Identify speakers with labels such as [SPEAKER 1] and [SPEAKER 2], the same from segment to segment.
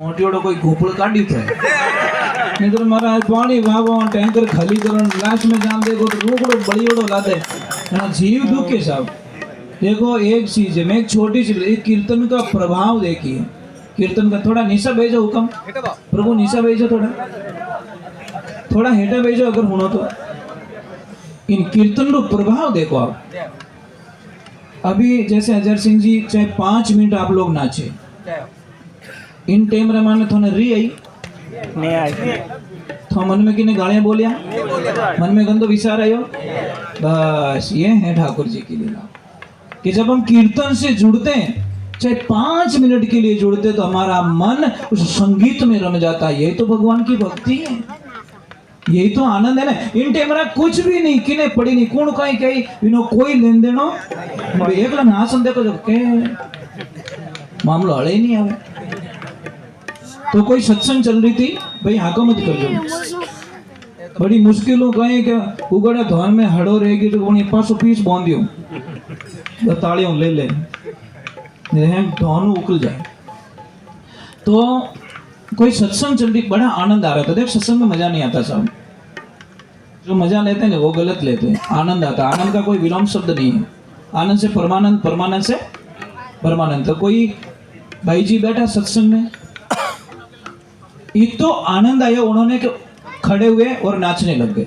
[SPEAKER 1] मोटीओड़ो कोई घूपड़ काढ़ी थे नहीं तो मारा पानी भावो टैंकर खाली करो लास्ट में जान देखो तो रोकड़ो बड़ीओड़ो लाते ना जीव दुखे साहब। देखो एक चीज है, मैं एक छोटी सी एक कीर्तन का प्रभाव देखिए। कीर्तन का थोड़ा निशा भेजो हुक्म प्रभु, निशा भेजो थोड़ा हेठा भेजो अगर होना तो। इन कीर्तन रो प्रभाव देखो आप। अभी जैसे अजय सिंह जी चाहे 5 मिनट आप लोग नाचे, इन टाइम रमान में थोने री आई
[SPEAKER 2] नहीं आई
[SPEAKER 1] तो मन में किने गालियां बोलिया, मन में गंदो विचार आयो। बस ये है ठाकुर जी की लीला कि जब हम कीर्तन से जुड़ते हैं, चाहे 5 मिनट के लिए जुड़ते, तो हमारा मन उस संगीत में रम जाता है। यही तो भगवान की भक्ति है, यही तो आनंद है ना। इन टेमरा कुछ भी नहीं किने पड़ी नहीं कौन कहीं कहीं इनो कोई लेन देनो एकला नासन देखो जो के मामलो हले ही नहीं आवे। तो कोई सत्संग चल रही थी भाई, हाको मत कर दो। बड़ी मुश्किलों कहीं क्या उगड़ा धन में हड़ो रहेगी तो उन्हें 520 बांधियो तो तालियों ले ले धन उकल जाए। तो कोई सत्संग चल रही, बड़ा आनंद आ रहा था। देख सत्संग में मजा नहीं आता साहब, जो मजा लेते हैं ना वो गलत लेते हैं। आनंद आता, आनंद का कोई विलोम शब्द नहीं है। आनंद से परमानंद, परमानंद से परमानंद। तो कोई भाई जी बैठा सत्संग में, इतो आनंद आया उन्होंने कि खड़े हुए और नाचने लग गए।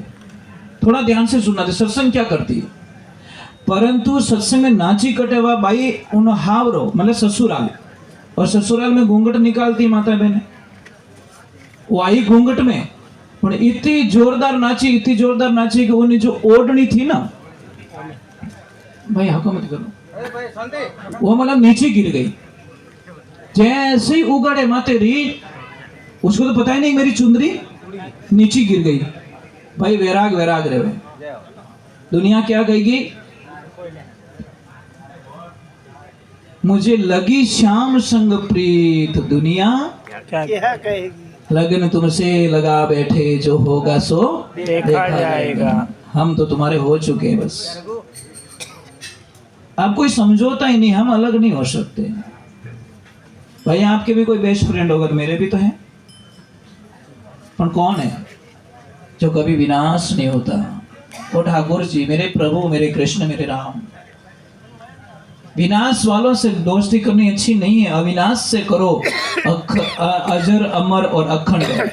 [SPEAKER 1] थोड़ा ध्यान से सुनना था सत्संग क्या करती है। परंतु सत्संग में नाची कटे हुआ भाई उन हावरो मतलब ससुराल, और ससुराल में घूंघट निकालती माता बहन, वो आई घूंघट में पर इतनी जोरदार नाची कि उन्हें जो ओढ़नी थी ना भाई हाको मत करो, वो मतलब नीचे गिर गई। जैसे ही उगाड़े माते रही, उसको तो पता ही नहीं मेरी चुंदरी नीचे गिर गई। भाई वैराग वैराग रहे, दुनिया क्या कहेगी, मुझे लगी श्याम संग प्रीत, दुनिया
[SPEAKER 2] क्या कहेगी,
[SPEAKER 1] लगन तुमसे लगा बैठे, जो होगा सो
[SPEAKER 2] देखा जाएगा।
[SPEAKER 1] हम तो तुम्हारे हो चुके हैं बस, आप कोई समझौता ही नहीं, हम अलग नहीं हो सकते। भाई आपके भी कोई बेस्ट फ्रेंड होगा, मेरे भी तो है, पर कौन है जो कभी विनाश नहीं होता? वो ठाकुर जी, मेरे प्रभु, मेरे कृष्ण, मेरे राम। विनाश वालों से दोस्ती करनी अच्छी नहीं है, अविनाश से करो, अजर अमर और अखंड,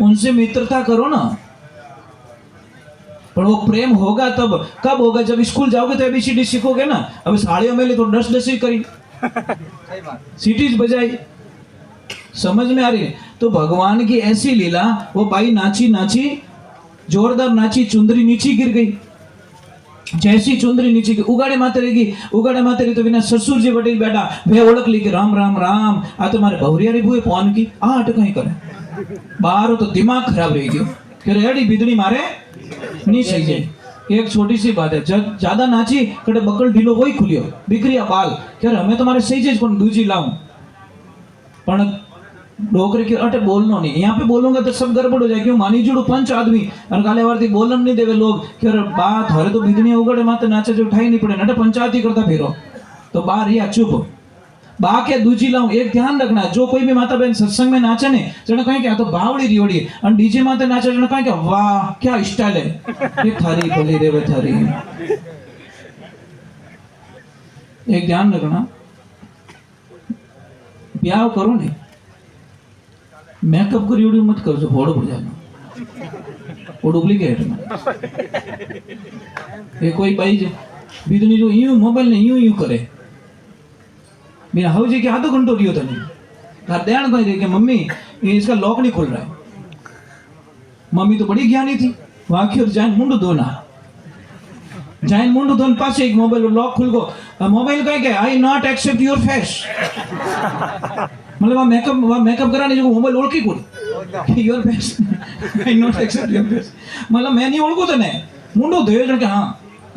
[SPEAKER 1] उनसे मित्रता करो ना। पर वो प्रेम होगा तब, कब होगा? जब स्कूल जाओगे तो ABCD सीखोगे ना। अब साड़ियों में ले तो 10 ही करी, सीटीज बजाई, समझ में आ रही है? तो भगवान की ऐसी लीला, वो बाई नाची नाची, जोरदार नाची, चुंदरी नीचे गिर गई। जैसी चुंदरी नीचे की उगाड़े माते रही तो बिना ससुर जी बटेल बैठा वे ओळख ली कि राम राम राम, आ तुम्हारे भवरिया रे बुए फोन की आ अट कहीं करे बाहर तो दिमाग खराब रह गयो कि रेडी बिदड़ी मारे नहीं सही जाए। एक छोटी सी बात है, जब ज्यादा नाची कड़े बकल ढीलो वही खुलियो बिखरिया बाल, कह हमें तुम्हारे सही चीज कौन दूजी लाऊं, पण डोकरे के अटे बोलनो नहीं। यहाँ पे बोलूंगा तो सब गड़बड़ हो जाए, क्यों मानी जुड़ो 5 आदमी और काले वारती बोलन नहीं देवे लोग कि अरे बात हरे तो बिदनी उगड़े माते नाचे जो उठाई नहीं पड़े नटे पंचायती करता फिरो तो बाहर या चुप बा के दूजी लाऊं। एक ध्यान रखना, जो कोई भी माता बहन सत्संग में नाचे ने जने कहीं क्या तो बावड़ी रियोड़ी और डीजे माते नाचे जने कहीं क्या वाह क्या स्टाइल है, ये थारी भली रे वे थारी। एक ध्यान रखना, ब्याह करो नहीं, मेकअप करी उड़ी मत कर जो फोड़ो पड़ जाना, वो डुप्लीकेट में। ये कोई भाई बिदनी जो यूं मोबाइल ने यूं करे बिना हाउ जी के आधो घंटो रियो था नहीं घर ध्यान कोई देखे मम्मी ये इसका लॉक नहीं खुल रहा है। मम्मी तो बड़ी ज्ञानी थी, वाक्य और जाइन मुंडू धोना, जाइन मुंडू धोन पास एक मोबाइल लॉक खुल गो, मोबाइल कहे के I not accept your face, मतलब मेकअप कराने जो मोबाइल ओळखी कोण your face I not accept your face, मतलब मैं नहीं ओळखू तने मुंडो धोयो के हां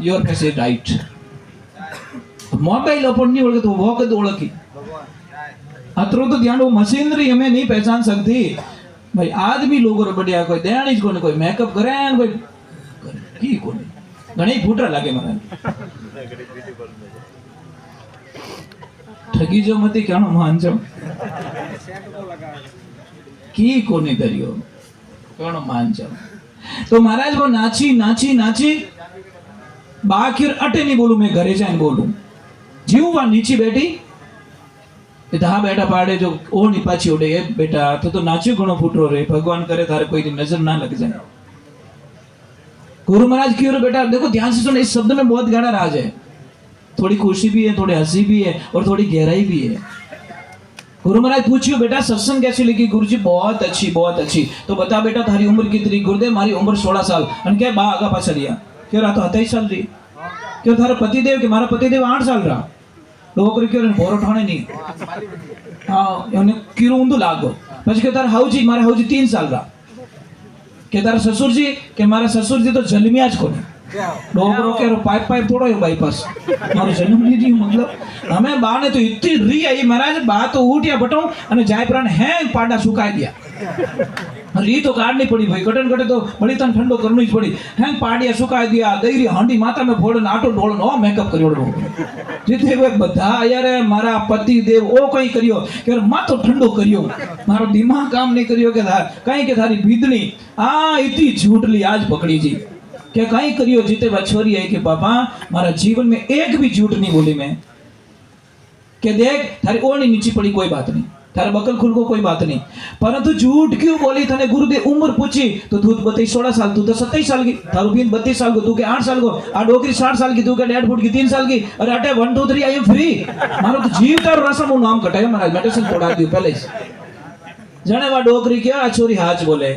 [SPEAKER 1] your face is right. Mobile अपन नहीं ओळखे तो वो कद ओळखी अतरो तो ध्यान, वो मशीनरी हमें नहीं पहचान सकती भाई। आदमी लोगों रो बढ़िया कोई देणी कोने, कोई मेकअप करे न कोई की कोने घणी फूटरा लागे मने ठगी जो मती क्याणो मान जो की कोनी करियो कोण मान जाओ। तो महाराज वो नाची नाची नाची बाकी अटे नहीं बोलू, मैं घरे जाए बोलू जीव वहां नीचे बैठी धा बेटा पाड़े जो ओ नहीं पाछी उड़े ए बेटा तो नाच्यो घणो फूटरो रे, भगवान करे थारे कोई नजर ना लग जाए। गुरु महाराज क्यों रे बेटा, देखो ध्यान से सुनो, इस शब्द में बहुत गहरा राज है, थोड़ी खुशी भी है, थोड़ी हंसी भी है और थोड़ी गहराई भी है। गुरु महाराज पूछियो बेटा सत्संग कैसी लगी, गुरु जी बहुत अच्छी बहुत अच्छी। तो बता बेटा थारी उम्र कितनी, गुरुदेव मारी उम्र 16 साल। અને કે બા આગા પાછા રહ્યા કે રા તો 27 साल रही, क्यों थारा पतिदेव के मारा पतिदेव 8 साल रहा। डोकरी क्यों बोरो ठाणे नहीं, हाँ એને કીરું ઊંધું લાગો। પછી કે તારા હાઉજી મારા હાઉજી 3 साल रहा, કે તારા સસુરજી કે મારા સસુરજી તો જન્મ્યા જ કોને। डोकरो के पाइप पाइप थोड़ो है बाईपास मारो जन्म नहीं दी, मतलब हमें बा ने तो इतनी री आई महाराज, बा तो उठिया बटो અને જાય प्राण हैंग पाडा सुकाई दिया। री तो काढ़नी पड़ी भाई, कटन कटे तो बड़ी तन ठंडो करनी पड़ी, हैंग पाडिया सुकाई दिया, दईरी हांडी माथा में फोड़न आटो ढोलन ओ मेकअप करियो। जिते वे बधा यार मारा पति देव ओ कई करियो के माथो ठंडो करियो, मारो दिमाग काम नहीं करियो के कहीं के थारी बीदनी आ इतनी झूठली आज पकड़ी जी क्या कहीं करियो। जीते बछोरी है कि पापा मारा जीवन में एक भी झूठ नहीं बोली मैं, के देख थारी ओढ़नी नीचे पड़ी कोई बात नहीं, थारे बकल खुल को कोई बात नहीं, परंतु झूठ क्यों बोली तने गुरुदेव उम्र पूछी तो तू 16 साल, तू तो 27 साल की, थारू बीन 32 साल को, तू के 8 साल को, आ डोकरी 60 साल की, तू के 1.5 फुट की 3 साल की, अरे अटे 1 2 3 आई एम फ्री। मारो तो जीव तारो रसम उ नाम कटायो महाराज, मेडिसिन तोड़ा दियो पहले जने वा डोकरी क्या आ छोरी हाच बोले,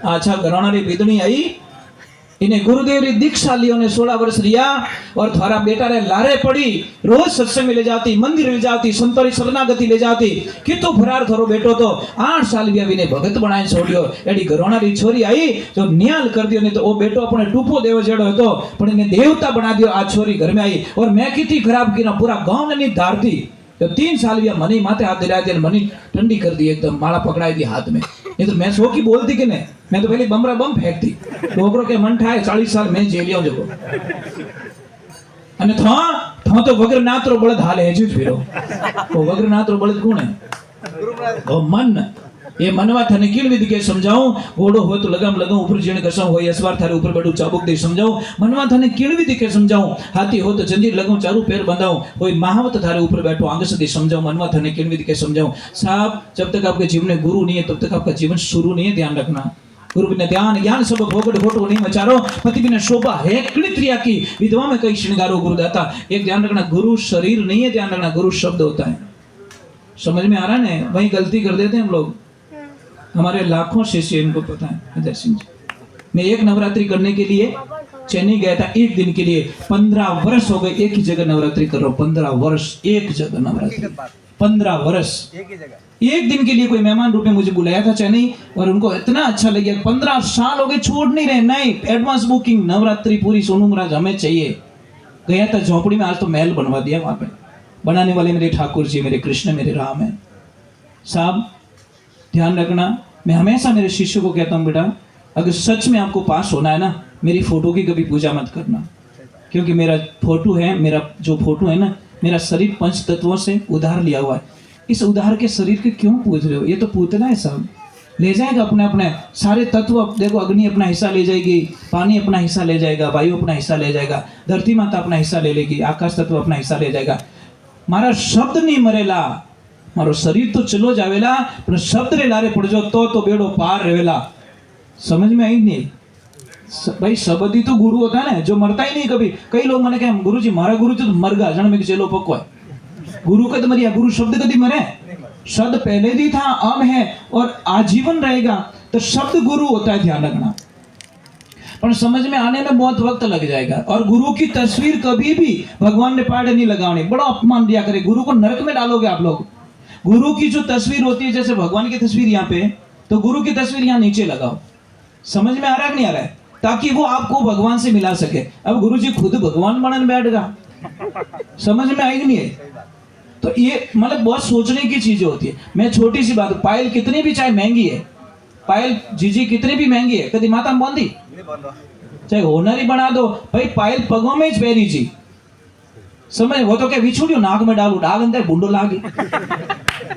[SPEAKER 1] अच्छा घराना री बीदनी आई, इन्हें गुरुदेव री दीक्षा ली, 16 वर्ष रिया और थारा बेटा रे लारे पड़ी, रोज सत्संग में ले जाती, मंदिर ले जाती, संतोरी शरणागति ले जाती, कितो फरार थारो बेटो तो 8 साल भी अभी ने भगत बनाए छोड़ियो। एडी घरोना री छोरी आई जो न्याल कर दियो, नहीं तो ओ बेटो अपने टूपो देव जेड़ो હતો पण इन्हें देवता बना दियो। आज छोरी घर में आई और मैं कितनी खराब की ना पूरा गांव ने धारती, तो 3 साल भी मनी माथे हाथ दिला दिया, मनी ठंडी कर दी एकदम, माला पकड़ाई दी हाथ में, नहीं तो मैं सो की बोलती कि नहीं, मैं तो पहले बमरा बम फेंकती। डोकरो के मन ठाए 40 साल मैं जेलियो जगो અને થા તો વગર નાતરો બળદ હાલે હેજુ જ ફેરો। તો વગર નાતરો બળદ કોણ હે? ઓ મન। ये मनवा थाने कीण विधि के समझाऊं, घोड़ो हो तो लगाम लगाऊं, ऊपर जीण कसम हो असवार थारे ऊपर बड़ू चाबुक दे समझाऊं। मनवा थाने कीण विधि के समझाऊं, हाथी हो तो जंजीर लगाऊं, चारू पैर बंधाऊं, कोई महावत थारे ऊपर बैठो आगे से समझाऊं। मनवा थाने कीण विधि के समझाऊं। साहब जब तक आपके जीवन में गुरु नहीं है तब तक आपका जीवन शुरू नहीं है, ध्यान रखना। गुरु बिना ध्यान ज्ञान सब भोगड़ फोटो नहीं मचारो, पति बिना शोभा है क्रिया की, विधवा में कई श्रृंगारो गुरुदाता। एक ध्यान रखना, गुरु शरीर नहीं है, ध्यान रखना गुरु शब्द होता है। समझ में आ रहा है ना? वही गलती कर देते हैं हम लोग, हमारे लाखों शिष्य इनको पता है। अजय सिंह जी, मैं एक नवरात्रि करने के लिए चेन्नई गया था, एक दिन के लिए। 15 वर्ष हो गए एक ही जगह नवरात्रि कर रहा हूँ, 15 वर्ष एक जगह नवरात्रि, 15 वर्ष एक दिन के लिए। कोई मेहमान रूप में मुझे बुलाया था चेन्नई और उनको इतना अच्छा लग गया। 15 साल हो गए छोड़ नहीं रहे, नहीं एडवांस बुकिंग, नवरात्रि पूरी सोनू महाराज हमें चाहिए। गया था झोपड़ी में, आज तो महल बनवा दिया वहां पे। बनाने वाले मेरे ठाकुर जी, मेरे कृष्ण, मेरे राम है। साहब ध्यान रखना, मैं हमेशा मेरे शिष्यों को कहता हूँ, बेटा अगर सच में आपको पास होना है ना, मेरी फोटो की कभी पूजा मत करना, क्योंकि मेरा फोटो है, मेरा जो फोटो है ना, मेरा शरीर 5 तत्वों से उधार लिया हुआ है। इस उधार के शरीर के क्यों पूज रहे हो? ये तो पूतना है साहब, ले जाएगा अपने अपने सारे तत्व। देखो अग्नि अपना हिस्सा ले जाएगी, पानी अपना हिस्सा ले जाएगा, वायु अपना हिस्सा ले जाएगा, धरती माता अपना हिस्सा ले लेगी, आकाश तत्व अपना हिस्सा ले जाएगा। मारा शब्द नहीं मरेला, मारो शरीर तो चलो जावेला, पर शब्द रे लारे पड़जो तो बेड़ो पार रहेला। समझ में आई नहीं भाई? शब्द ही तो गुरु होता है ना, जो मरता ही नहीं कभी। कई लोग मैंने कहा गुरु जी मारा गुरु जी तो मर गया, जन में चेलो पक्को है। गुरु कद मरिया, गुरु शब्द कदी मरे? शब्द पहले भी था, अब है और आजीवन रहेगा। तो शब्द गुरु होता है, ध्यान रखना। पर समझ में आने में बहुत वक्त लग जाएगा। और गुरु की तस्वीर कभी भी भगवान ने पाड़े नहीं लगानी, बड़ा अपमान दिया करे। गुरु को नरक में डालोगे आप लोग। गुरु की जो तस्वीर होती है, जैसे भगवान की तस्वीर यहाँ पे, तो गुरु की तस्वीर यहाँ नीचे लगाओ। समझ में आ रहा है कि नहीं आ रहा है? ताकि वो आपको भगवान से मिला सके। अब गुरु जी खुद भगवान बनने बैठ गया, समझ में आई नहीं है? तो ये मतलब बहुत सोचने की चीजें होती है। मैं छोटी सी बात, पायल कितनी भी चाहे महंगी है, पायल जीजी कितनी भी महंगी है, कभी माता में बांधी, चाहे होनर ही बना दो भाई, पायल पगों में ही पहरी जी। समझ, वो तो क्या विछुड़ियो नाक में डालू, डाल अंदर बूंडो लागे।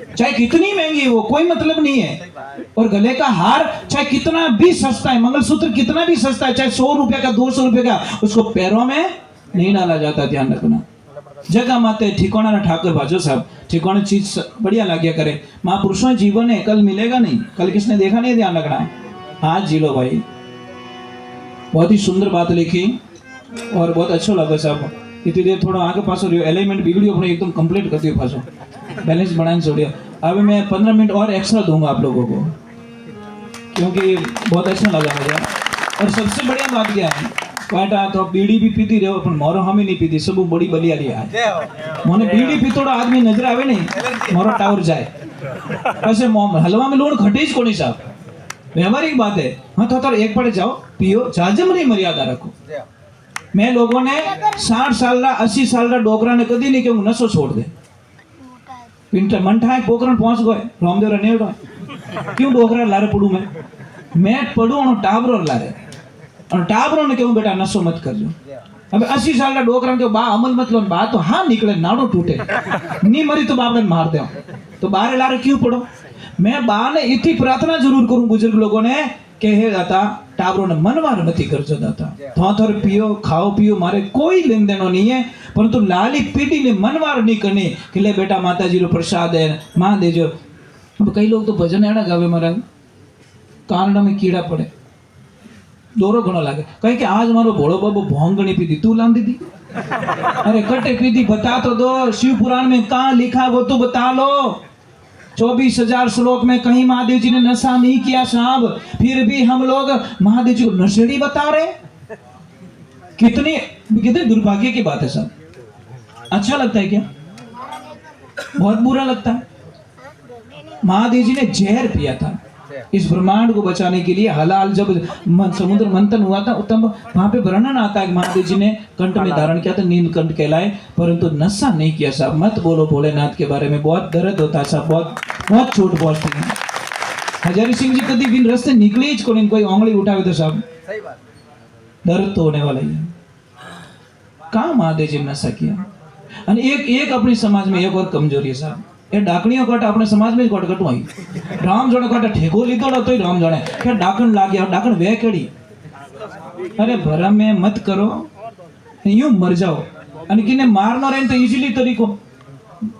[SPEAKER 1] चाहे कितनी महंगी हो, कोई मतलब नहीं है। और गले का हार चाहे कितना भी सस्ता है, मंगलसूत्र कितना भी सस्ता है, चाहे 100 रुपए का 200 रुपए का, उसको पैरों में नहीं डाला जाता। ध्यान रखना। जगह माते ठिकाना ना ठाकुर भाजो साहब, ठिकाने चीज बढ़िया लाग्या करे। महापुरुषों जीवन है, कल मिलेगा नहीं, कल किसने देखा नहीं। ध्यान रखना, आज जी लो भाई। बहुत ही सुंदर बात लिखी और बहुत अच्छो लगे साहब। इतनी देर थोड़ा आगे पासो रहो, एलिमेंट बिगड़ियो अपने एकदम कंप्लीट कर दियो, पासो बैलेंस बनाने छोड़ियो। अब मैं 15 मिनट और एक्स्ट्रा दूंगा आप लोगों को, क्योंकि बहुत अच्छा लगा मुझे। और सबसे बढ़िया बात क्या है, पाटा तो बीड़ी भी पीती रहो, पर मोरो हमें नहीं पीती, सब बड़ी बलिया लिया है। मोने बीड़ी पीतोड़ो आदमी नजर आवे नहीं, मोरो टावर जाए। ऐसे हलवा में लूण घटे ज कोनी साहब, व्यवहारिक बात है। हाँ तो एक पड़े जाओ पियो, जाजमरी मर्यादा रखो। मैं लोगों ने 60 साल 80 साल डोकरा ने कदी नहीं कि हूँ नशो छोड़ दे। पिंटर मंठा पोकरण पहुंच गए, रामदेव नेवड़ो क्यों डोकरा लारे पड़ू मैं पड़ू और टाबरो लारे, और टाबरो ने कहूँ बेटा नशो मत करजो। अब 80 साल का डोकरा के बा अमल मत लो, बा तो हाँ निकले नाड़ो टूटे, नहीं मरी तो बाप ने मार दे, तो बारे लारे क्यों पड़ो। मैं बा ने इतनी प्रार्थना जरूर करूं बुजुर्ग लोगों ने કે હે દાતા ટાબરોને મનવાર નથી કરજો દાતા, થોથર पियो खाओ पियो, मारे कोई लेन देनो नहीं है, परंतु लाली पीढ़ी ने मनवार नहीं करनी कि ले बेटा माता जी रो प्रसाद है मां देजो। अब कई लोग तो भजन एड़ा गावे महाराज, कानड़ा में कीड़ा पड़े, दोरो घणो लागे, कहे कि आज मारो भोळो बाबू भोंगणी पीधी, तू लान दीदी। अरे कटे पीधी बता तो दो, शिव पुराण में कहाँ लिखा वो तो बता लो। 24,000 श्लोक में कहीं महादेव जी ने नशा नहीं किया साहब, फिर भी हम लोग महादेव जी को नशेड़ी बता रहे। कितनी कितने दुर्भाग्य की बात है साहब। अच्छा लगता है क्या? बहुत बुरा लगता है। महादेव जी ने जहर पिया था इस ब्रह्मांड को बचाने के लिए। हलाल जब समुद्र मंथन हुआ था तब वहां पे वर्णन आता है महादेव जी ने कंठ में धारण किया था, नीलकंठ कहलाए, परंतु नशा नहीं किया साहब। मत बोलो भोलेनाथ के बारे में, बहुत दर्द होता है साहब, बहुत बहुत चोट पहुंचती है। हजारी सिंह जी कभी बिन रस्ते निकले ही कोई कोई उंगली उठावे तो साहब दर्द तो होने वाला ही है। कहाँ महादेव जी ने नशा किया। અને એક આપણી સમાજમાં એક और કમજોરી છે સાહેબ, એ ડાકણીઓ કોટ આપણે સમાજમાં જ કોટ કટવાઈ રામ જણે કોટ ઠેકો લીધો તોય રામ જણે કે ડાકણ લાગ્યા, ડાકણ વે કેડી। अरे भरम में मत करो, यूं मर जाओ। અને किने मारनो रहे तो इजीली तरीको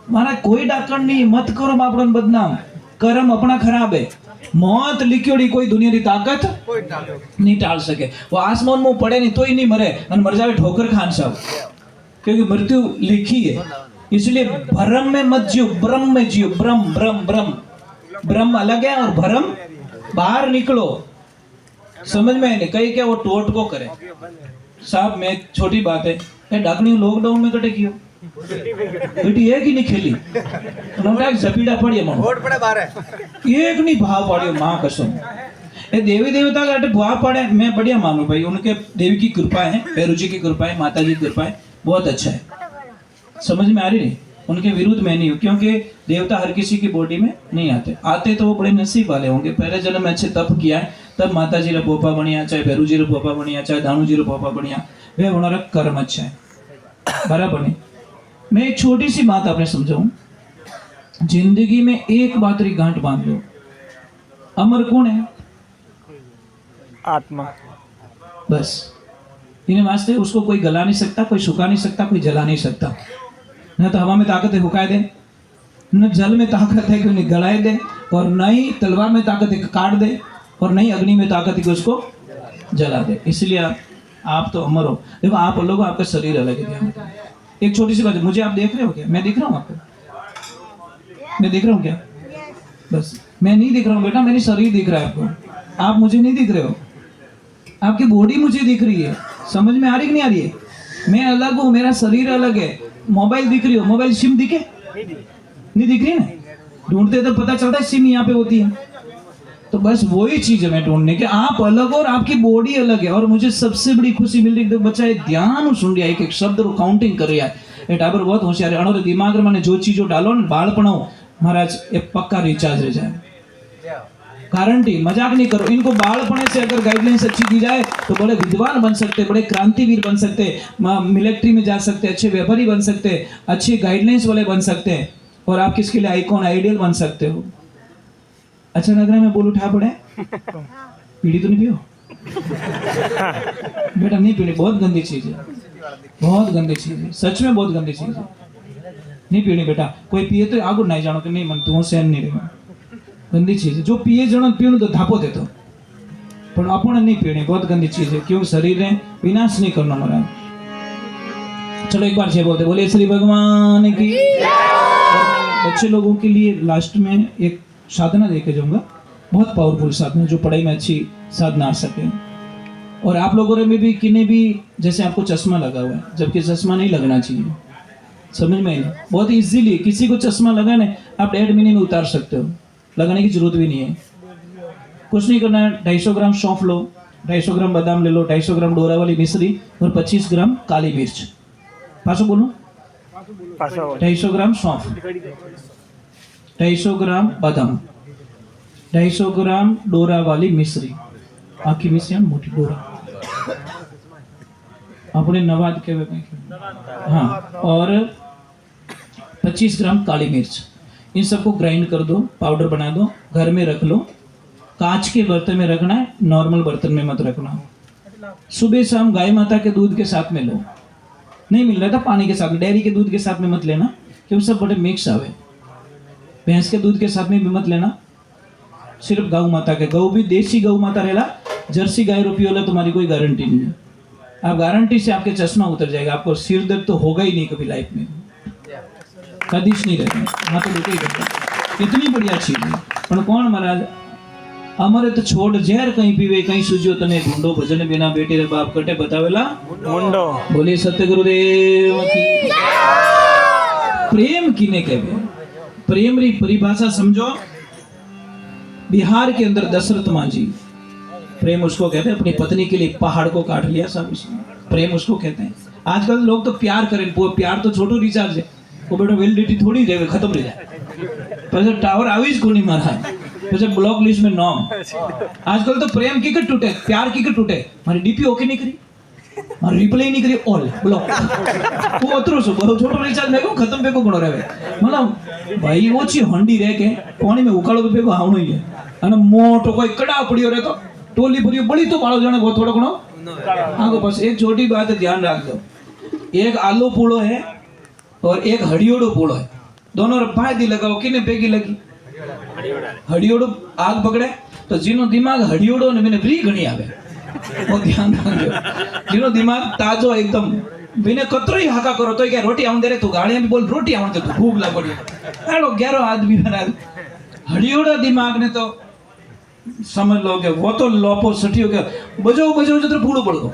[SPEAKER 1] मारा कोई डाकण नहीं, मत करो बापड़न बदनाम, कर्म अपना खराब है। मौत लिखियोड़ी कोई दुनिया की ताकत नहीं टाल सके। वो आसमान में पड़े नहीं तो ही नहीं मरे, और मर जावे ठोकर खान साहब, क्योंकि मृत्यु लिखी है। इसलिए भ्रम में मत जियो, ब्रह्म में जियो। ब्रह्म ब्रह्म ब्रह्म ब्रह्म अलग है और भ्रम बाहर निकलो। समझ में नहीं कहीं क्या वो टोट को करे साहब। मैं छोटी बात है, डाकनी लॉकडाउन में कटे क्यों बेटी एक ही नहीं खेली, झपीड़ा पड़िए वोट पड़े बारे एक नहीं भाव पड़ियो मां कसम। ये देवी देवता का भाव पड़े मैं बढ़िया मानू भाई, उनके देवी की कृपा है, भैरू जी की कृपा है, माता जी की कृपा है, बहुत अच्छा है। समझ में आ रही नहीं, उनके विरुद्ध मैं नहीं हूँ, क्योंकि देवता हर किसी की बॉडी में नहीं आते, आते तो वो बड़े नसीब वाले होंगे। पहले जन्म में अच्छे तप किया है, तब माता जी रे पोपा बनिया, चाहे भैरू जी रे पोपा बनिया, चाहे दानू जी रे पोपा बनिया, वे हमारा कर्म अच्छा है, बराबर नहीं। मैं एक छोटी सी बात आपने समझाऊं, जिंदगी में एक बात री गांठ बांध लो, अमर कौन है?
[SPEAKER 2] आत्मा।
[SPEAKER 1] बस इन्हें वास्ते उसको कोई गला नहीं सकता, कोई सुखा नहीं सकता, कोई जला नहीं सकता। न तो हवा में ताकत है हुकाए दे, न जल में ताकत है कि उन्हें गलाए दे, और न ही तलवार में ताकत है कि काट दे, और न ही अग्नि में ताकत है कि उसको जला दे। इसलिए आप तो अमर हो। देखो आप लोगों, आपका शरीर अलग है। एक छोटी सी बात है, मुझे आप देख रहे हो क्या? मैं दिख रहा हूँ आपको? मैं दिख रहा हूँ क्या? बस मैं नहीं दिख रहा हूँ बेटा, मेरी शरीर दिख रहा है आपको, आप मुझे नहीं दिख रहे हो। आपकी बॉडी मुझे दिख रही है, समझ में आ रही कि नहीं आ रही है? मैं अलग हूँ, मेरा शरीर अलग है। मोबाइल दिख रही हो, मोबाइल सिम दिखे? नहीं दिख रही ना, ढूंढते तो पता चलता है सिम यहाँ पे होती है। तो बस वही चीज है मैं ढूंढने के, आप अलग और आपकी बॉडी अलग है। और मुझे सबसे बड़ी खुशी मिल रही है, बच्चा ध्यान सुन रहा है, एक एक शब्द रो काउंटिंग कर रहा है। ये टाबर बहुत होशियार है। अणोरे दिमाग में मैंने जो चीजों डालो ना बालपणो महाराज ये पक्का रिचार्ज रह जाए, गारंटी, मजाक नहीं करो। इनको बालपणे से अगर गाइडलाइंस अच्छी दी जाए तो बड़े विद्वान बन सकते, बड़े क्रांतिवीर बन सकते, मिलिट्री में जा सकते, अच्छे व्यापारी बन सकते, अच्छे गाइडलाइंस वाले बन सकते हैं। और आप किसके लिए आइकॉन आइडियल बन सकते हो। अच्छा लग रहा है मैं बोलूं ठा पड़े? पीड़ी तो नहीं पियो बेटा, नहीं पीनी, बहुत गंदी चीज है, बहुत गंदी चीज है, सच में बहुत गंदी चीज है, नहीं पीनी बेटा। कोई पिए तो आगू नहीं जानो कि नहीं मन तू सहन नहीं रहेगा, गंदी चीज है। जो पिए जणो पीणु तो धापो देतो, पर आपण नहीं पीनी, बहुत गंदी चीज है, क्यों शरीर ने विनाश नहीं करना महाराज। चलो एक बार से बोलते बोले श्री भगवान की। बच्चे लोगों के लिए लास्ट में एक साधना देके जाऊंगा, बहुत पावरफुल साधना, जो पढ़ाई में अच्छी साधना आ सके। और आप लोगों में भी किन्हें भी, जैसे आपको चश्मा लगा हुआ है, जबकि चश्मा नहीं लगना चाहिए, समझ में नहीं, बहुत इजीली किसी को चश्मा लगाने आप 1.5 महीने में उतार सकते हो, लगाने की जरूरत भी नहीं है। कुछ नहीं करना है, 250 ग्राम सौंफ लो, 250 ग्राम बादाम ले लो, 250 ग्राम डोरा वाली मिश्री और 25 ग्राम काली मिर्च। पासो बोलो, 250 ग्राम सौंफ, 250 ग्राम बादाम, 250 ग्राम डोरा वाली मिश्री, आखी मिश्री मोटी डोरा अपने नवाद के हाँ, और 25 ग्राम काली मिर्च। इन सबको ग्राइंड कर दो, पाउडर बना दो, घर में रख लो। कांच के बर्तन में रखना है, नॉर्मल बर्तन में मत रखना। सुबह शाम गाय माता के दूध के साथ में लो, नहीं मिल रहा था पानी के साथ में, डेयरी के दूध के साथ में मत लेना, क्योंकि सब बड़े मिक्स आवे। भैंस के दूध के साथ में भी मत लेना, सिर्फ गौ माता के, गौ भी देसी गौ माता रहेला, जर्सी गाय रुपी वाला तुम्हारी कोई गारंटी नहीं है। आप गारंटी से आपके चश्मा उतर जाएगा, आपको सिर दर्द तो होगा ही नहीं कभी लाइफ में, कदीश नहीं रहता, हाँ तो देखो ही करता, इतनी बढ़िया चीज है। पर कौन महाराज अमरे तो छोड़ जहर कहीं पीवे कहीं सूझो तने ढूंढो, भजन बिना बेटी रे बाप कटे बतावेला मुंडो। बोले सत्य गुरुदेव की। प्रेम किने कहवे, प्रेम री परिभाषा समझो। बिहार के अंदर दशरथ मांझी, प्रेम उसको कहते हैं, अपनी पत्नी के लिए पहाड़ को काट लिया सब, उसने प्रेम उसको कहते हैं। आजकल लोग तो प्यार करें, प्यार तो छोटो रिचार्ज है, वो बेटा वेलिडिटी थोड़ी रहे, खत्म रह जाए, पर टावर आवीज को नहीं मारा है, जैसे ब्लॉक लिस्ट में नाम। आजकल तो प्रेम की टूटे, प्यार की टूटे, हमारी डीपी ओके नहीं करी, हमारी रिप्लाई नहीं करी, ऑल ब्लॉक, वो अतरो सो बहुत छोटो रिचार्ज में को खत्म पे को गुणो रहे, मतलब भाई वो ची हंडी रह के पानी में उकालो पे को आवणो ही है, અને મોટો કોઈ કડા પડ્યો રહે તો ટોલી ભર્યો બળી તો બાળો જાણે वो थोड़ो घणो आगो बस। एक छोटी बात ध्यान रख दो, एक आलू पूड़ो है और एक हड़ियोड़ो पूड़ो है, दोनों फायदी लगाओ, किने पेगी लगी हड़ियोड़ो आग पकड़े तो जीनो दिमाग हड़ियोड़ो ने मैंने फ्री घणी आवे, वो ध्यान रखो। जीनो दिमाग ताजो एकदम बिने कतरो ही हाका करो तो क्या रोटी आवन दे रे, तू गाड़ियां भी बोल रोटी आवन दे, तू भूख ला पड़ी हेलो 11 आदमी बना। हड़ियोड़ा दिमाग ने तो समझ लो कि वो तो लोपो सटियो के बजो बजो तो पूड़ो पड़ गो,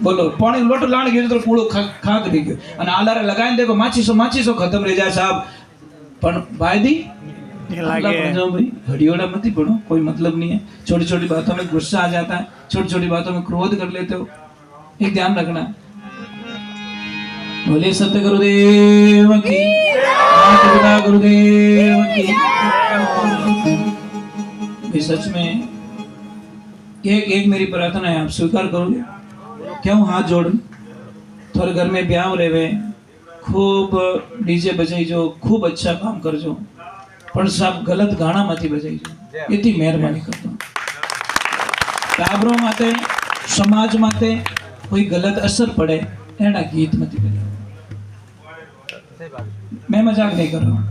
[SPEAKER 1] बोलो पानी लोटो लाण गयो तो पूड़ो खाक दी गयो, અને આલારે લગાઈને देखो माचीसो खत्म रह जाए साहब। पण भाईदी लागे भाई हड़ियोड़ा मत ही पढ़ो, कोई मतलब नहीं है। छोटी छोटी बातों में गुस्सा आ जाता है, छोटी छोटी बातों में क्रोध कर लेते हो, एक ध्यान रखना। बोले सत्य गुरुदेव की, गुरुदेव की। सच में एक मेरी प्रार्थना है, आप स्वीकार करोगे क्या? हूँ हाथ जोड़, थोड़े घर में ब्याह रहे, खूब डीजे बजाई जो, खूब अच्छा काम कर जो, पर सब गलत गाना मती बजाई जो, इतनी मेहरबानी करता हूँ। टाबरों माते समाज माते कोई गलत असर पड़े एना गीत मती बजाओ। मैं मजाक नहीं कर रहा हूँ,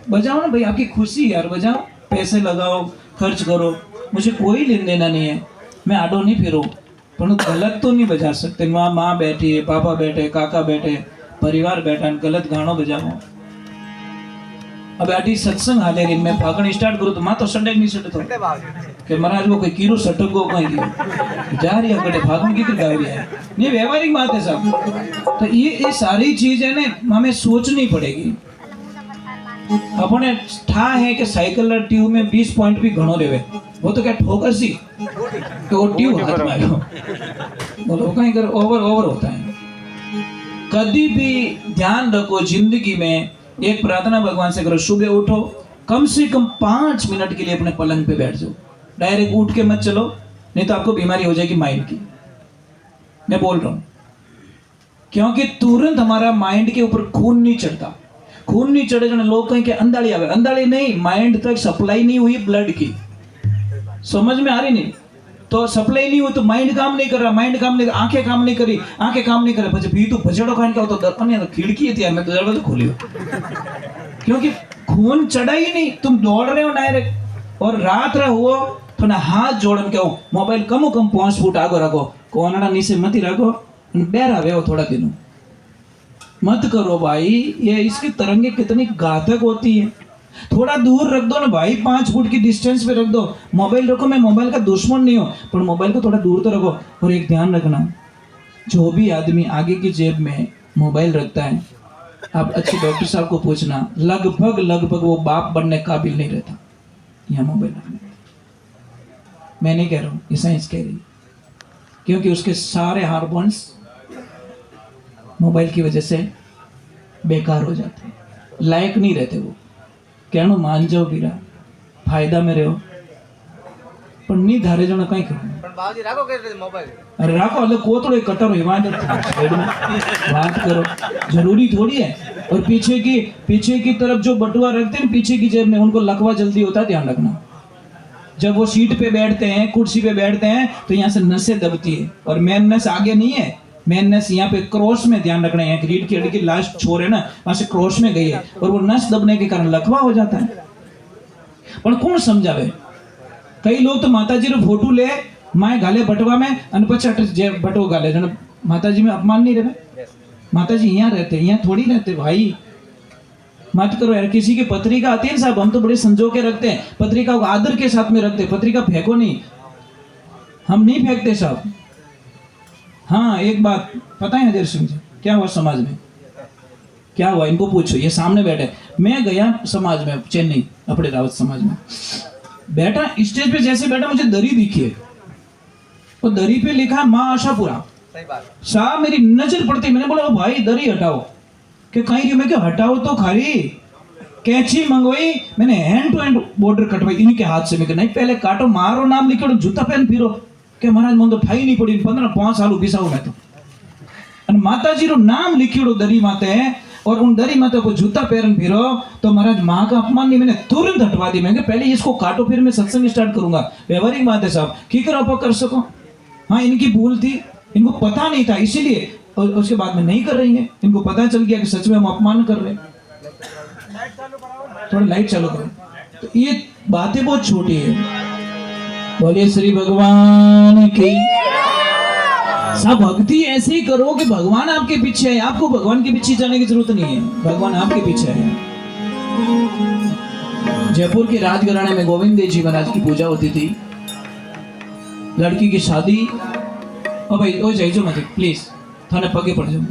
[SPEAKER 1] बजाओ ना भाई, आपकी खुशी यार, बजाओ, पैसे लगाओ, खर्च करो, मुझे कोई लेन देना नहीं है, मैं आडो नहीं फिरूं, पर गलत तो नहीं बजा सकते। वहाँ माँ बैठी है, पापा बैठे, काका बैठे, परिवार बैठा, गलत गानों बजाओ। अब आटी सत्संग हाले रही, मैं भागण स्टार्ट करूँ तो माँ तो संडे नहीं सटतो कि महाराज वो कोई कीरो सटक गो कहीं जा रही है, भागण की गा रही है, ये व्यवहारिक बात है सब। तो ये सारी चीज है ना, हमें सोचनी पड़ेगी। अपने ठा है कि साइकिल ट्यूब में 20 पॉइंट भी घणो रेवे, वो तो क्या ठोकर सी कि वो ट्यूब हाथ में आयो, बोलो कहीं कर ओवर होता है। कभी भी ध्यान रखो, जिंदगी में एक प्रार्थना भगवान से करो, सुबह उठो, कम से कम 5 मिनट के लिए अपने पलंग पे बैठ जाओ, डायरेक्ट उठ के मत चलो, नहीं तो आपको बीमारी हो जाएगी माइंड की। मैं बोल रहा हूं क्योंकि तुरंत हमारा माइंड के ऊपर खून नहीं चढ़ता, खून नहीं चढ़े जने लोग कहें कि अंधाड़ी आवे, अंधाड़ी नहीं, माइंड तक सप्लाई नहीं हुई ब्लड की, समझ में आ रही नहीं, तो सप्लाई नहीं हुई तो माइंड काम नहीं कर रहा, माइंड काम नहीं, आंखें काम नहीं करी, आंखें काम नहीं करे, પછી ભીતું ભજડો ખાઈને કહો તો દર્પણ યાર खिड़की थी यार, मैं तो दरवाजा खोलियो, क्योंकि खून चढ़ा ही नहीं, तुम दौड़ रहे हो डायरेक्ट। और रात रे हुओ तो ना हाथ जोड़न के मोबाइल कम 5 फूट आगो रखो, कोनड़ा नीचे मत रखो, बैर आवे हो थोड़ा दिनों मत करो भाई, ये इसकी तरंगे कितनी घातक होती है। थोड़ा दूर रख दो ना भाई, 5 फुट की डिस्टेंस पे रख दो, मोबाइल रखो, मैं मोबाइल का दुश्मन नहीं हूँ, पर मोबाइल को थोड़ा दूर तो रखो। और एक ध्यान रखना, जो भी आदमी आगे की जेब में मोबाइल रखता है, आप अच्छे डॉक्टर साहब को पूछना, लगभग वो बाप बनने काबिल नहीं रहता यहाँ मोबाइल रखने। मैं नहीं कह रहा हूँ, ये साइंस कह रही है, क्योंकि उसके सारे हार्मोन्स मोबाइल की वजह से बेकार हो जाते हैं, लायक नहीं रहते वो। कहनो मान जाओ बीरा, फायदा में रहो, पर नहीं धारे जाना कहीं करो।
[SPEAKER 3] પણ બાવજી રાખો કે રીતે મોબાઈલ
[SPEAKER 1] अरे राखो, अलग कोतड़ो एक कटर हिमाचल साइड में बात करो, जरूरी थोड़ी है। और पीछे की तरफ जो बटुआ रखते हैं पीछे की जेब में, उनको लकवा जल्दी होता है, ध्यान रखना। जब वो सीट पे बैठते हैं, कुर्सी पे बैठते हैं, तो यहाँ से नसें दबती है, और मेन नस आगे नहीं है, मेन नस यहाँ पे क्रॉस में, ध्यान रखना है, रीढ़ की हड्डी की लास्ट छोर है ना, वहां से क्रॉस में गई है, और वो नस दबने के कारण लकवा हो जाता है। पर कौन समझावे? कई लोग तो माताजी रो फोटो ले माए गाले बटवा में अन पछाट जे बटो गाले, जन माताजी में अपमान नहीं रहे, माताजी यहाँ रहते, यहाँ थोड़ी रहते भाई, मत करो यार। किसी की पत्रिका आती है साहब, हम तो बड़े संजो के रखते हैं, पत्रिका को आदर के साथ में रखते, पत्रिका फेंको नहीं, हम नहीं फेंकते साहब। हाँ, एक बात पता है अजय सिंह जी, क्या हुआ समाज में, क्या हुआ इनको पूछो, ये सामने बैठे। मैं गया समाज में, चेन्नई, अपने रावत समाज में बैठा, स्टेज पे जैसे बैठा मुझे दरी दिखी है, और दरी पे लिखा माँ आशापुरा।
[SPEAKER 3] સહી વાત
[SPEAKER 1] साहब मेरी नजर पड़ती, मैंने बोला भाई दरी हटाओ, कि कहीं रही, मैं क्या हटाओ तो खरी, कैंची मंगवाई, मैंने हैंड टू हैंड बॉर्डर कटवाई इन्हीं के हाथ से। मैं नहीं पहले काटो, मारो नाम लिखो, जूता पहन फिरो, કે મહારાજ મને તો ઠાઈ નહીં પડી, 15 સાલ પીસાવું मैं तो। અને માતાજી નું નામ लिखियोड़ो दरी माते, और उन दरी माते को जूता पहन फिरो, तो महाराज माँ का अपमान नहीं, मैंने तुरंत हटवा दी। मैं पहले इसको काटो, फिर मैं सत्संग स्टार्ट करूंगा। व्यवहारिक बात है साहब, की करो आप कर सको। हाँ, इनकी भूल थी, इनको पता नहीं था, इसीलिए, और उसके बाद में नहीं कर रही है, इनको पता चल गया कि सच में हम अपमान कर रहे हैं। थोड़ा लाइट चालू करो। तो ये बातें बहुत छोटी है। बोलिए श्री भगवान की। सब भक्ति ऐसे ही करो कि भगवान आपके पीछे है, आपको भगवान के पीछे जाने की जरूरत नहीं है, भगवान आपके पीछे है। जयपुर के राजघराने में गोविंद देव जी महाराज की पूजा होती थी, लड़की की शादी। ओ भाई, ओ जाइजो मत प्लीज, थाने पगे पड़ जाओ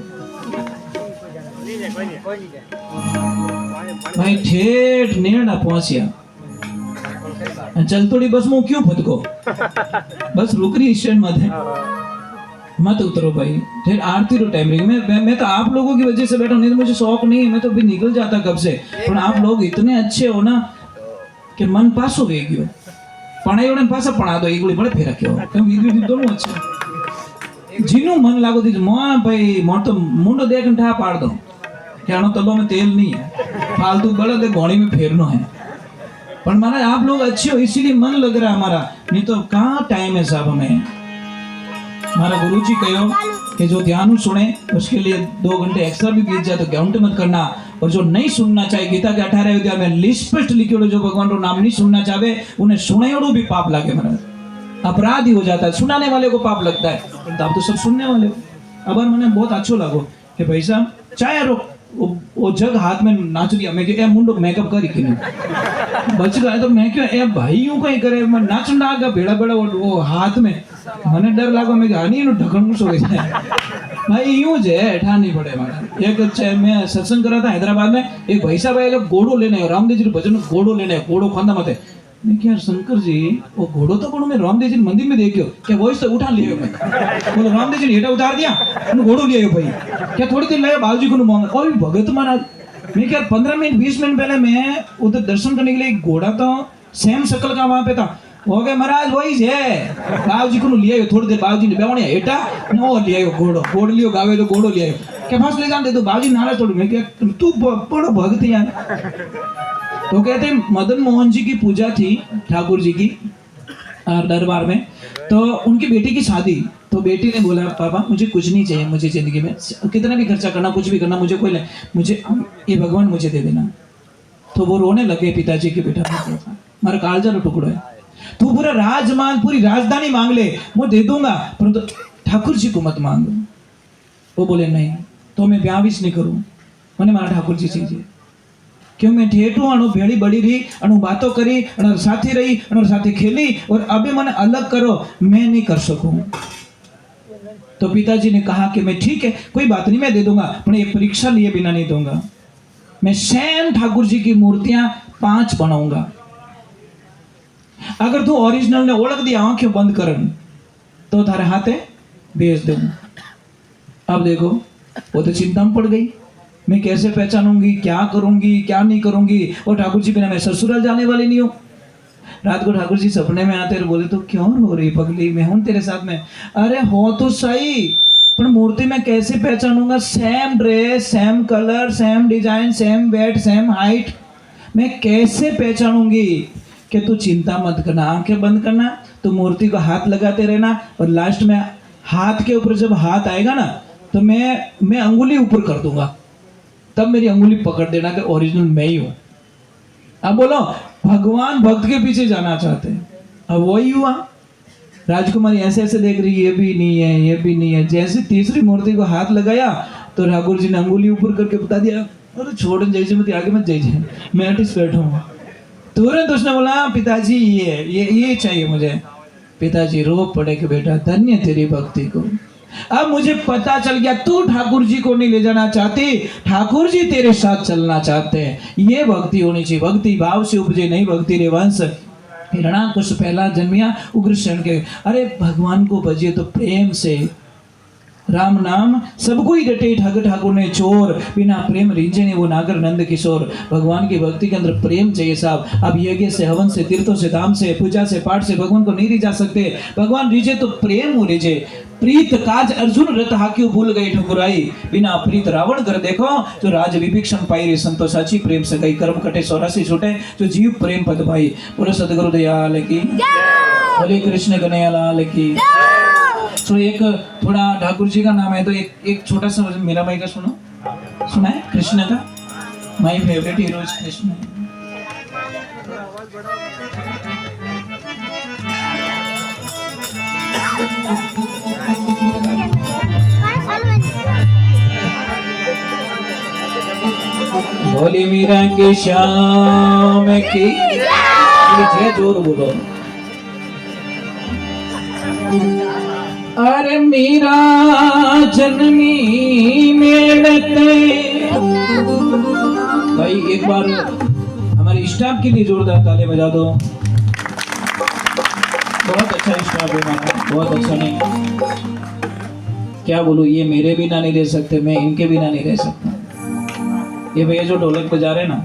[SPEAKER 1] भाई। ठेठ नेड़ा पहुंचिया, चल थोड़ी बस में क्यों फटको, बस रुक रही स्टैंड मत उतरो भाई। फिर आरती रो टाइम रही, मैं तो आप लोगों की वजह से बैठा हूं, नहीं तो मुझे शौक नहीं है, मैं तो भी निकल जाता कब से। पर आप लोग इतने अच्छे हो ना कि मन पासो वे गयो, पढ़ाई पासा पढ़ा दो, एक बड़े फेरा क्यों, क्यों दोनों अच्छे। जीनु मन लागो दीजिए मोह भाई, मोर तो मुंडो देख ठा पाड़ दो, क्या तलो में तेल नहीं है, फालतू बड़ा दे घोड़ी में फेरनो है। पर महाराज आप लोग अच्छे हो, इसीलिए मन लग रहा है हमारा, नहीं तो कहाँ टाइम है साहब हमें। हमारा गुरु जी कहो कि जो ध्यान सुने उसके लिए 2 घंटे एक्स्ट्रा भी बीत जाए तो घंटे मत करना। और जो नहीं सुनना चाहे, गीता के 18 अध्याय में स्पष्ट लिखियोड़ो, जो भगवान रो नाम नहीं सुनना चाहे उन्हें सुनायोड़ो भी पाप लागे महाराज, अपराध ही हो जाता है। सुनाने वाले को पाप लगता है, तो आप तो सब सुनने वाले हो। अब मैंने बहुत अच्छो लागो कि भाई साहब चाहे रो वो जग हाथ में नाच लिया, मैं क्या मुंडो मेकअप करी कि नहीं बच गया, तो मैं क्यों ए भाई यूं कहीं करे, मैं नाच डागा भेड़ा भेड़ा वो हाथ में, મને डर लागो, मैं हानी નું ઢકણું શું હોય भाई यूं जे ठा नहीं पड़े मारा। एक मैं सत्संग करा था हैदराबाद में, एक भाई साहब आए घोड़ो लेने, रामदेव जी भजन घोड़ो लेने, घोड़ो खांदा मते। मैं क्या शंकर जी वो घोड़ो तो मैं रामदेव जी मंदिर में देखियो, क्या वॉइस तो उठा लियो, मैं बोलो रामदेव जी ने हेठा उतार दिया, घोड़ो लिया भाई, क्या थोड़ी देर लगे बाबू जी को मांगा, कोई भगत महाराज। मैं क्या 15 मिनट 20 मिनट पहले मैं उधर दर्शन करने के लिए, घोड़ा तो सेम शक्ल का वहां पे था, हो गए महाराज वही है, बाबू जी को लिया थोड़ी देर, बाबू जी ने बेवणिया हेठा नो लिया घोड़ो, घोड़ लियो गावे तो घोड़ो लिया। के पास ले जाने दे तो बाजी नाराज थोड़ी। मैं क्या तू बड़ा भक्त यार। तो कहते हैं मदन मोहन जी की पूजा थी ठाकुर जी की दरबार में, तो उनकी बेटी की शादी। तो बेटी ने बोला पापा मुझे कुछ नहीं चाहिए, मुझे जिंदगी में कितना भी खर्चा करना, कुछ भी करना, मुझे कोई नहीं, मुझे ये भगवान मुझे दे देना। तो वो रोने लगे पिताजी के, बेटा मारा कालजा रो टुकड़ो है, तू पूरा राजमान पूरी राजधानी मांग ले, मैं दे दूंगा, परंतु ठाकुर जी को मत मांग। वो बोले नहीं, तो मैं ब्याह भी नहीं करूं, मैंने मारा ठाकुर जी चाहिए। क्यों मैं ठेठू अणु भेड़ी बड़ी रही, अणु बातों करी, अणु साथी रही, अणु साथी खेली, और अभी मैंने अलग करो, मैं नहीं कर सकूं। तो पिताजी ने कहा कि मैं ठीक है, कोई बात नहीं, मैं दे दूंगा, पर एक परीक्षा लिए बिना नहीं दूंगा। मैं सेम ठाकुर जी की मूर्तियां 5 बनाऊंगा। अगर तू ओरिजिनल ने ओळख दी आंखें बंद करन तो थारे हाथे भेज दूं। अब देखो वो तो चिंता में पड़ गई, मैं कैसे पहचानूंगी, क्या करूंगी, क्या नहीं करूंगी। और ठाकुर जी बिना मैं ससुराल जाने वाली नहीं हूँ। रात को ठाकुर जी सपने में आते और बोले तो क्यों रो रही पगली, मैं हूं तेरे साथ में। अरे हो तो सही, पर मूर्ति में कैसे पहचानूंगा, same dress, same colour, same design, same weight, same height, मैं कैसे पहचानूंगी। कि तू चिंता मत करना, आंखें बंद करना, तो मूर्ति को हाथ लगाते रहना, और लास्ट में हाथ के ऊपर जब हाथ आएगा ना, तो मैं अंगुली ऊपर कर दूंगा, तब मेरी अंगुली पकड़ देना कि ओरिजिनल मैं ही हूं। अब बोलो भगवान भक्त के पीछे जाना चाहते हैं। अब वही हुआ, राजकुमारी ऐसे ऐसे देख रही, ये भी नहीं है, ये भी नहीं है। जैसे तीसरी मूर्ति को हाथ लगाया तो ठाकुर जी ने अंगुली ऊपर करके बता दिया, अरे छोड़ जाइए मत, आगे मत जाइए, मैं आर्टिस्ट बैठा हूँ। तुरंत उसने बोला पिताजी ये चाहिए मुझे। पिताजी रो पड़े कि बेटा धन्य तेरी भक्ति को, अब मुझे पता चल गया तू ठाकुर जी को नहीं ले जाना चाहती, ठाकुर जी तेरे साथ चलना चाहते हैं। ये भक्ति होनी चाहिए, भक्ति भाव से उपजे नहीं भक्ति रे वंश। हिरणाकुश पहला जन्मिया उग्रसेन के। अरे भगवान को भजिए तो प्रेम से, राम नाम सबको ही रटे ठाकुर ठाकुर ने चोर, बिना प्रेम रीझे नहीं वो नागर नंद किशोर। भगवान की भक्ति के अंदर प्रेम चाहिए साहब। अब यज्ञ से, हवन से, तीर्थों से, धाम से, पूजा से, पाठ से भगवान को नहीं रिझा सकते। भगवान रिझे तो प्रेम हो रिझे। प्रीत काज अर्जुन रत हाक्यू भूल गई ठकुराई, बिना प्रीत रावण कर देखो, जो राज विभीषण पाई रे संतोषाची। प्रेम से गई कर्म कटे 84 छूटे, जो जीव प्रेम पद पाई। बोलो सदगुरु दयाल की, बोले कृष्ण कन्हैया लाल की। तो एक थोड़ा ठाकुर जी का नाम है, तो एक छोटा सा मेरा भाई का सुना है कृष्ण का। My favourite hero is Krishna. बोली मीरा के श्याम की जय, जोर बोलो। अरे मीरा जन्मी मेड़ते। भाई एक बार हमारे स्टाफ के लिए जोरदार ताली बजा दो। बहुत अच्छा स्टाफ है हमारा, बहुत अच्छा। नहीं क्या बोलूं, ये मेरे बिना नहीं रह सकते, मैं इनके बिना नहीं रह सकता। ये भैया जो ढोलक बजा रहे ना,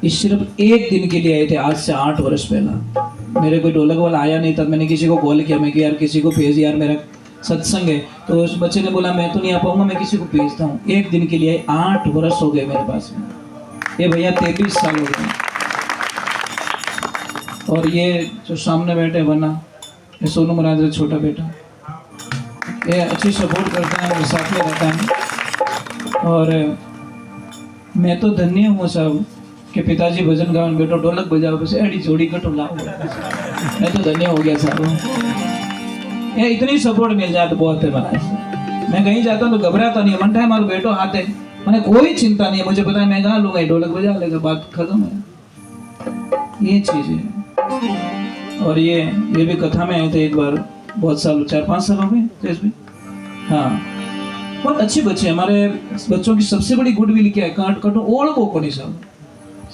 [SPEAKER 1] इस सिर्फ एक दिन के लिए आए थे, आज से 8 वर्ष पहला। मेरे कोई ढोलक वाला आया नहीं, तब मैंने किसी को कॉल किया, मैं कि यार किसी को भेज, यार मेरा सत्संग है। तो उस बच्चे ने बोला मैं तो नहीं आ पाऊंगा, मैं किसी को भेजता हूँ। एक दिन के लिए 8 वर्ष हो गए मेरे पास में। ये भैया 23 साल हो गए। और ये जो सामने बैठे बना, ये सोनू महाराज का छोटा बेटा, ये अच्छी सपोर्ट करता है, मेरे साथ में रहता है। और मैं तो धन्य हूँ साहब कि पिताजी भजन गावन बेटो ढोलक बजाओ, बस एडी जोड़ी कटो लाओ, मैं तो धन्य हो गया साहब। ये इतनी सपोर्ट मिल जाए तो बहुत है महाराज। मैं कहीं जाता हूँ तो घबराता नहीं, मन है हमारा बेटो हाथ है, मैंने कोई चिंता नहीं है, मुझे पता है मैं गा लूंगा, ढोलक बजा लेगा, बात खत्म है। ये चीज है। और ये भी कथा में आए थे एक बार, बहुत साल, 4-5 साल हो गए। हाँ, बहुत अच्छे बच्चे। हमारे बच्चों की सबसे बड़ी गुडविल क्या है, कटो ओढ़ को नहीं साहब,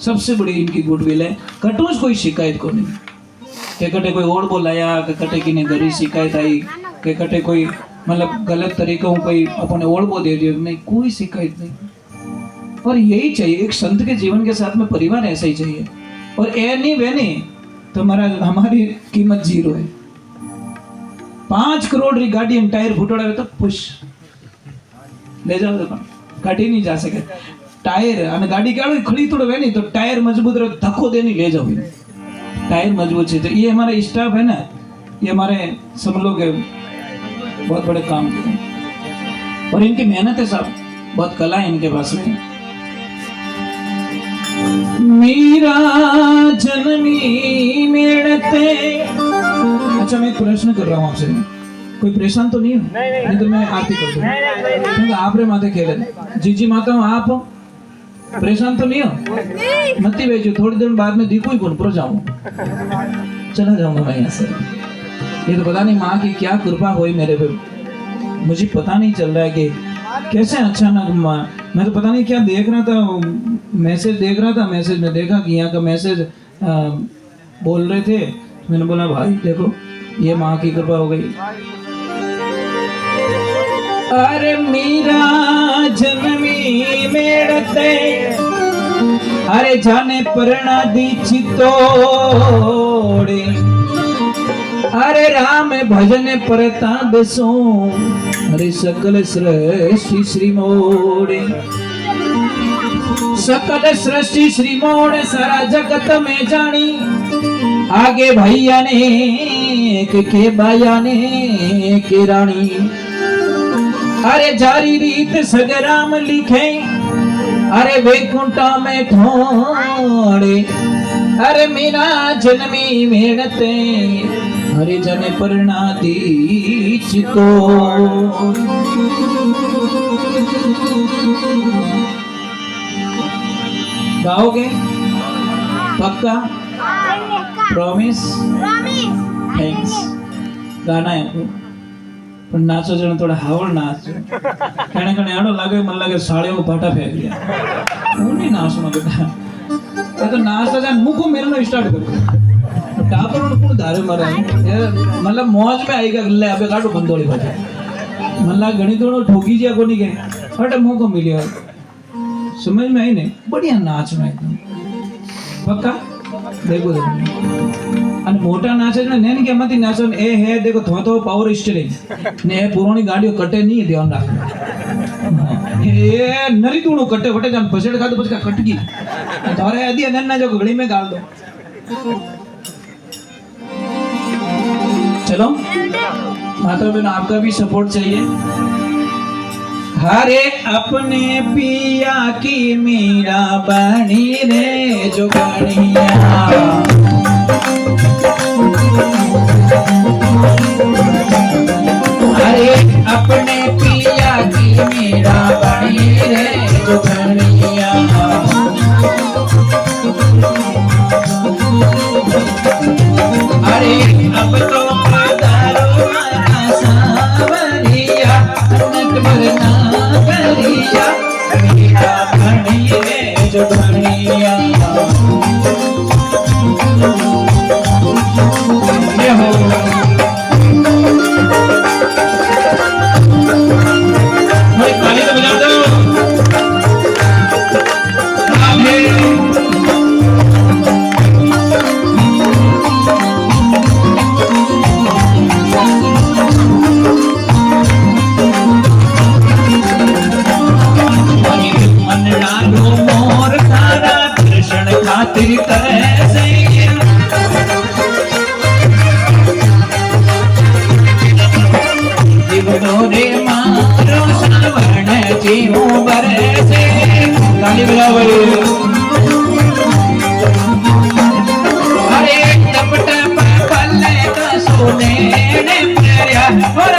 [SPEAKER 1] सबसे बड़ी इनकी गुडविल है। कटोज कोई शिकायत को नहीं, के कटे कोई ओढ़ बोलाया, के कटे की ने घरी शिकायत आई, के कटे कोई मतलब गलत तरीकों कोई अपने ओढ़ बो दे दिया, नहीं, कोई शिकायत नहीं। और यही चाहिए एक संत के जीवन के साथ में, परिवार ऐसा ही चाहिए। और ए नहीं वे नहीं तो हमारी कीमत 0 है। 5 करोड़ री गाड़ी टायर फुटोड़ा तो खुश, ले जाओ देखो काटी नहीं जा सके टायर અને ગાડી કાઢો ખડી તોડ વે नहीं तो टायर मजबूत रहे धक्को देनी ले जाओ टायर मजबूत है तो ये हमारा स्टाफ है ना ये हमारे सब लोग बहुत बड़े काम करते हैं और इनकी मेहनत है साहब बहुत कला है इनके पास में मीरा जन्मी मेड़ते अच्छा मैं एक प्रश्न कर रहा हूँ आपसे कोई परेशान तो नहीं हो नहीं तो मैं आरती कर दूँ क्योंकि आप रे माथे खेले जीजी माता हूँ आप परेशान तो नहीं हो मत ही भेजो थोड़ी देर बाद में दिखो ही कौन पर जाऊँ चला जाऊंगा मैं यहाँ से ये तो पता नहीं माँ की क्या कृपा हुई मेरे पे मुझे पता नहीं चल रहा है कि कैसे अचानक मैं तो पता नहीं क्या देख रहा था मैसेज देख रहा था मैसेज में देखा कि यहाँ का मैसेज बोल रहे थे मैंने बोला भाई देखो ये माँ की कृपा हो गई अरे मीरा जन्मी मेड़ते अरे जाने प्रणा दी चितोड़े अरे राम भजन परता बसो अरे सकल सृष्टि श्री मोड़े सकल सृष्टि श्री मोड़े सारा जगत में जानी आगे भैया ने के बाया ने के रानी अरे जारी रीत सगराम लिखे अरे वैकुंठा में ठोड़े अरे मीरा जन्मी मेड़ते हरे जन परणाती चितो गाओगे पक्का प्रॉमिस थैंक्स गाना है पर नाचो जण थोड़ा हावड़ नाचो कने कने आड़ो लागे मन लागे साड़ियों को पाटा फेंक दिया वो नहीं नाचना बेटा ये तो नाचता जान मुंह को मेरे स्टार्ट करो टापर कोण धारे मारे मतलब मौज में आएगा ले अबे काटो बंदोड़ी बजे मला घणी थोड़ो ठोकी जिया कोनी के हट मुंह को मिलियो समझ में आई नहीं बढ़िया नाचना एकदम पक्का देखो અને મોટા નાચે ને નેન કે મતી નાચો એ હે देखो थो पावर स्टीयरिंग ने पुरानी गाड़ियों कटे नहीं ध्यान राख ए नरी तूणो कटे वटे जान बसेड़ खादो પછી કા कटगी तारे आदि अनन ना जो घड़ी में गाल दो चलो माता बहन आपका भी सपोर्ट चाहिए हरे अपने पिया की मीरा बनी रे जो बनिया हरे अपने पिया की मीरा बनी रे जो बनिया अरे अब तो पधारो मारा सावरिया अनक भरना करिया मीरा बनी रे जो बनिया जय हो भाई ताली तो बजा दो खातिर कैसे जीवनो रे मारो सावण जीवो बरसे ताली बजाओ अरे टप टप पल्ले का सोने ने प्यारा और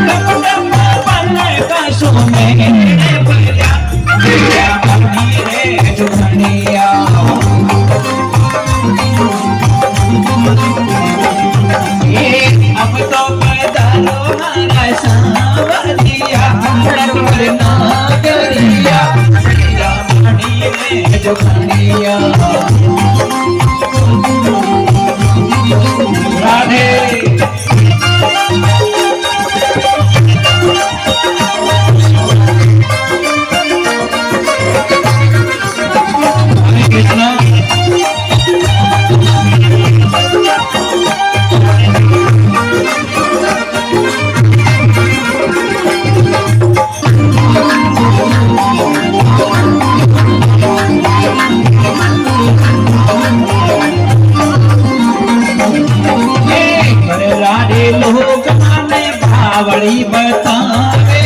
[SPEAKER 1] टप टप पल्ले का सोने ने प्यारा मेरा बनी रे जो बनिया अब तो पधारो हमारा सावरिया अनक भरना करिया मीरा बनी रे जो बनिया राधे आवड़ी बतावे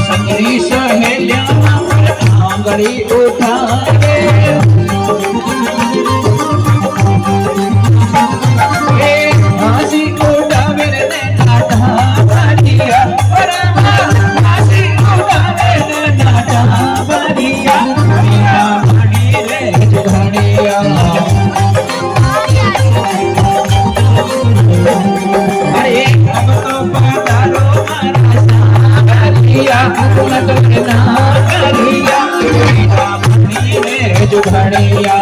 [SPEAKER 1] संगरी सहेलिया आंगड़ी उठावे हंसी उड़ावे रे नाटा बढ़िया हंसी उड़ावे रे नाटा बढ़िया बढ़िया बड़ी रे जुगड़िया अरे अब तो पधारो मारा सागरिया तुम तो ना करिया बढ़िया बड़ी रे जुगड़िया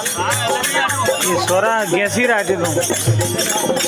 [SPEAKER 2] ये सोरा गैसी राहते तुम